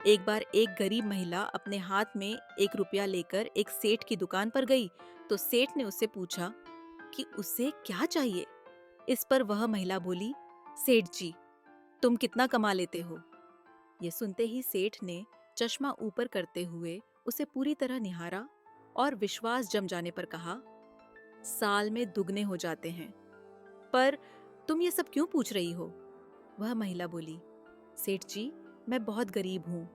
एक बार एक गरीब महिला अपने हाथ में 1 रुपया लेकर एक सेठ की दुकान पर गई तो सेठ ने उससे पूछा कि उसे क्या चाहिए। इस पर वह महिला बोली, सेठ जी, तुम कितना कमा लेते हो? ये सुनते ही सेठ ने चश्मा ऊपर करते हुए उसे पूरी तरह निहारा और विश्वास जम जाने पर कहा, साल में दुगने हो जाते हैं। पर तुम ये सब क्यों पूछ रही हो? वह महिला बोली, सेठ जी, मैं बहुत गरीब हूँ।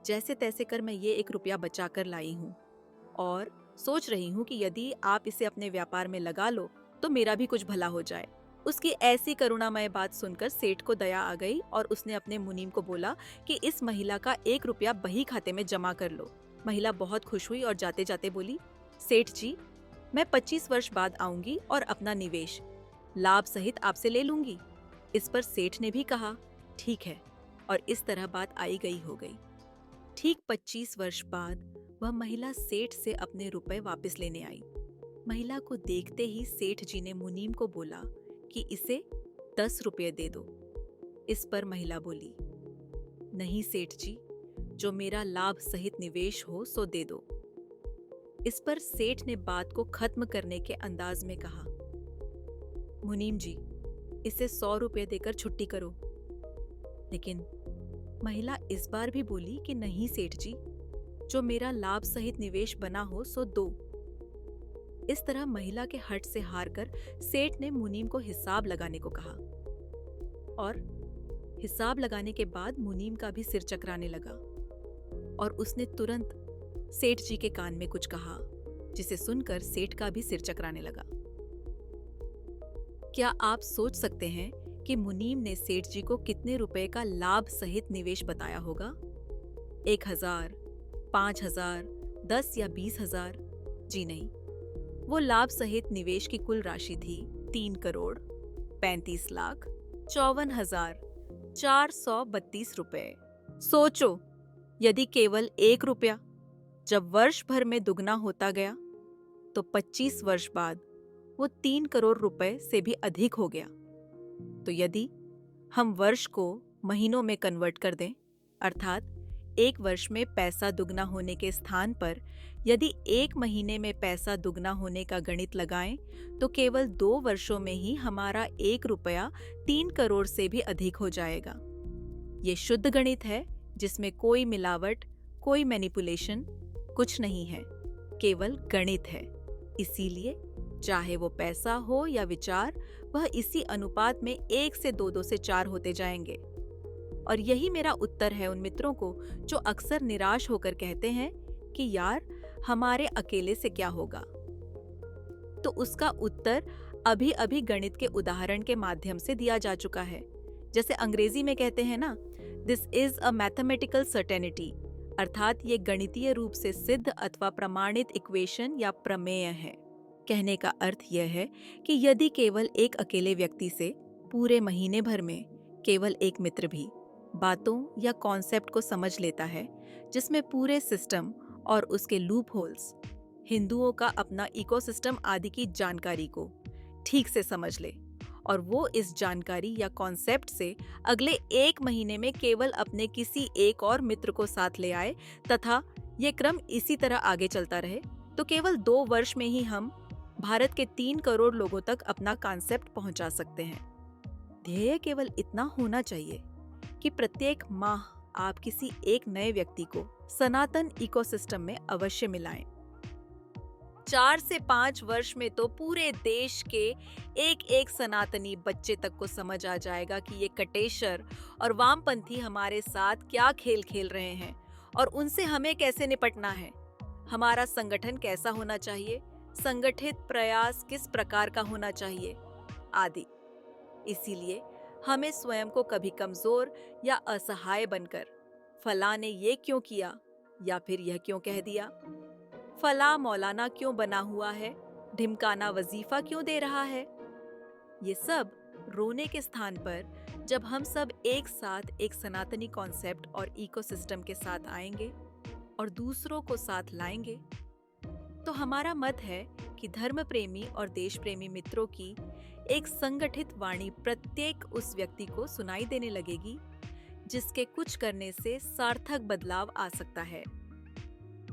जैसे तैसे कर मैं ये 1 रुपया बचा कर लाई हूँ और सोच रही हूँ कि यदि आप इसे अपने व्यापार में लगा लो तो मेरा भी कुछ भला हो जाए। उसकी ऐसी करुणामय बात सुनकर सेठ को दया आ गई और उसने अपने मुनीम को बोला कि इस महिला का 1 रुपया बही खाते में जमा कर लो। महिला बहुत खुश हुई और जाते जाते बोली, सेठ जी, मैं 25 वर्ष बाद आऊंगी और अपना निवेश लाभ सहित आपसे ले लूंगी। इस पर सेठ ने भी कहा, ठीक है, और इस तरह बात आई गई हो गई। ठीक 25 वर्ष बाद वह महिला सेठ से अपने रुपए वापस लेने आई। महिला को देखते ही सेठ जी ने मुनीम को बोला कि इसे 10 रुपये दे दो। इस पर महिला बोली, नहीं सेठ जी, जो मेरा लाभ सहित निवेश हो सो दे दो। इस पर सेठ ने बात को खत्म करने के अंदाज में कहा, मुनीम जी, इसे 100 रुपये देकर छुट्टी करो। लेकिन महिला इस बार भी बोली कि नहीं सेठ जी, जो मेरा लाभ सहित निवेश बना हो सो दो। इस तरह महिला के हठ से हारकर सेठ ने मुनीम को हिसाब लगाने को कहा और हिसाब लगाने के बाद मुनीम का भी सिर चकराने लगा और उसने तुरंत सेठ जी के कान में कुछ कहा, जिसे सुनकर सेठ का भी सिर चकराने लगा। क्या आप सोच सकते हैं कि मुनीम ने सेठ जी को कितने रुपए का लाभ सहित निवेश बताया होगा? 1,000, 5,000, 10 या 20,000? जी नहीं, वो लाभ सहित निवेश की कुल राशि थी 3,35,54,432 रुपए। सोचो, यदि केवल 1 रुपया जब वर्ष भर में दुगना होता गया तो 25 वर्ष बाद वो 3 करोड़ रुपए से भी अधिक हो गया। तो यदि हम वर्ष को महीनों में कन्वर्ट कर दें, अर्थात एक वर्ष में पैसा दुगना होने के स्थान पर यदि एक महीने में पैसा दुगना होने का गणित लगाएं, तो केवल 2 वर्षों में ही हमारा 1 रुपया 3 करोड़ से भी अधिक हो जाएगा। ये शुद्ध गणित है जिसमें कोई मिलावट, कोई मैनिपुलेशन कुछ नहीं है, केवल गणित है। इसीलिए चाहे वो पैसा हो या विचार, वह इसी अनुपात में 1 से 2, 2 से 4 होते जाएंगे। और यही मेरा उत्तर है उन मित्रों को जो अक्सर निराश होकर कहते हैं कि यार, हमारे अकेले से क्या होगा। तो उसका उत्तर अभी अभी गणित के उदाहरण के माध्यम से दिया जा चुका है। जैसे अंग्रेजी में कहते हैं ना, this is a mathematical certainty, अर्थात ये गणितीय रूप से सिद्ध अथवा प्रमाणित इक्वेशन या प्रमेय है। कहने का अर्थ यह है कि यदि केवल एक अकेले व्यक्ति से पूरे महीने भर में केवल एक मित्र भी बातों या कॉन्सेप्ट को समझ लेता है, जिसमें पूरे सिस्टम और उसके लूप होल्स, हिंदुओं का अपना इकोसिस्टम आदि की जानकारी को ठीक से समझ ले और वो इस जानकारी या कॉन्सेप्ट से अगले एक महीने में केवल अपने किसी एक और मित्र को साथ ले आए तथा ये क्रम इसी तरह आगे चलता रहे, तो केवल 2 वर्ष में ही हम भारत के 3 करोड़ लोगों तक अपना कॉन्सेप्ट पहुंचा सकते हैं। ध्येय केवल इतना होना चाहिए कि प्रत्येक माह आप किसी एक नए व्यक्ति को सनातन इकोसिस्टम में अवश्य मिलाएं। 4 से 5 वर्ष में तो पूरे देश के एक एक सनातनी बच्चे तक को समझ आ जाएगा कि ये कटेशर और वामपंथी हमारे साथ क्या खेल खेल रहे हैं और उनसे हमें कैसे निपटना है, हमारा संगठन कैसा होना चाहिए, संगठित प्रयास किस प्रकार का होना चाहिए आदि। इसीलिए हमें स्वयं को कभी कमजोर या असहाय बनकर फला ने ये क्यों किया या फिर यह क्यों कह दिया, फला मौलाना क्यों बना हुआ है, ढिमकाना वजीफा क्यों दे रहा है, ये सब रोने के स्थान पर जब हम सब एक साथ एक सनातनी कॉन्सेप्ट और इकोसिस्टम के साथ आएंगे और दूसरों को साथ लाएंगे, तो हमारा मत है कि धर्म प्रेमी और देश प्रेमी मित्रों की एक संगठित वाणी प्रत्येक उस व्यक्ति को सुनाई देने लगेगी जिसके कुछ करने से सार्थक बदलाव आ सकता है।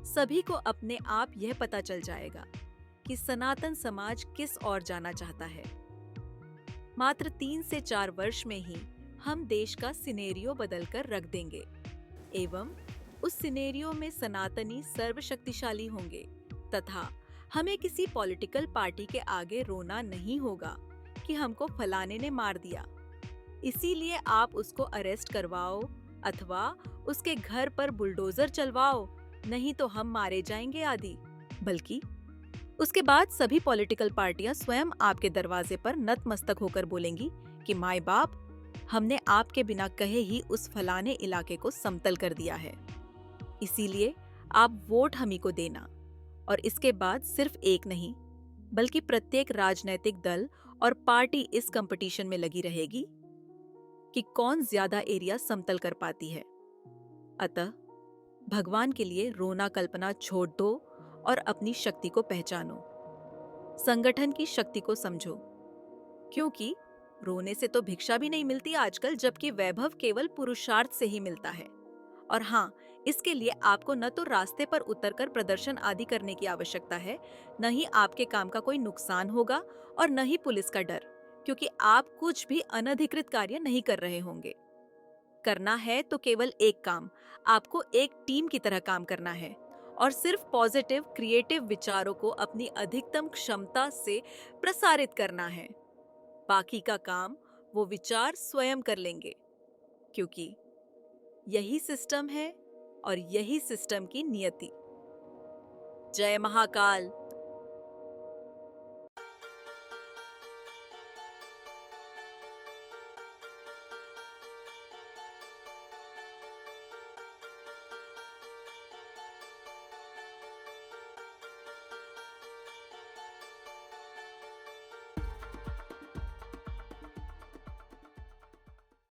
सभी को अपने आप यह पता चल जाएगा कि सनातन समाज किस ओर जाना चाहता है। मात्र 3 से 4 वर्ष में ही हम देश का सिनेरियो बदलकर रख देंगे एवं उस सिनेरियो में सनातनी सर्वशक्तिशाली होंगे तथा हमें किसी पॉलिटिकल पार्टी के आगे रोना नहीं होगा कि हमको फलाने ने मार दिया, इसीलिए आप उसको अरेस्ट करवाओ अथवा उसके घर पर बुलडोजर चलवाओ, नहीं तो हम मारे जाएंगे आदि। बल्कि उसके बाद सभी पॉलिटिकल पार्टियां स्वयं आपके दरवाजे पर नतमस्तक होकर बोलेंगी कि माय बाप, हमने आपके बिना कहे ही उस फलाने इलाके को समतल कर दिया है, इसीलिए आप वोट हमी को देना। और इसके बाद सिर्फ एक नहीं बल्कि प्रत्येक राजनीतिक दल और पार्टी इस कंपटीशन में लगी रहेगी कि कौन ज्यादा एरिया समतल कर पाती है। अतः भगवान के लिए रोना कल्पना छोड़ दो और अपनी शक्ति को पहचानो, संगठन की शक्ति को समझो, क्योंकि रोने से तो भिक्षा भी नहीं मिलती आजकल, जबकि वैभव केवल पुरुषार्थ से ही मिलता है। और हाँ, इसके लिए आपको न तो रास्ते पर उतरकर प्रदर्शन आदि करने की आवश्यकता है, न ही आपके काम का कोई नुकसान होगा और न ही पुलिस का डर, क्योंकि आप कुछ भी अनधिकृत कार्य नहीं कर रहे होंगे। करना है तो केवल एक काम, आपको एक टीम की तरह काम करना है और सिर्फ पॉजिटिव क्रिएटिव विचारों को अपनी अधिकतम क्षमता से प्रसारित करना है। बाकी का काम वो विचार स्वयं कर लेंगे, क्योंकि यही सिस्टम है और यही सिस्टम की नियति। जय महाकाल।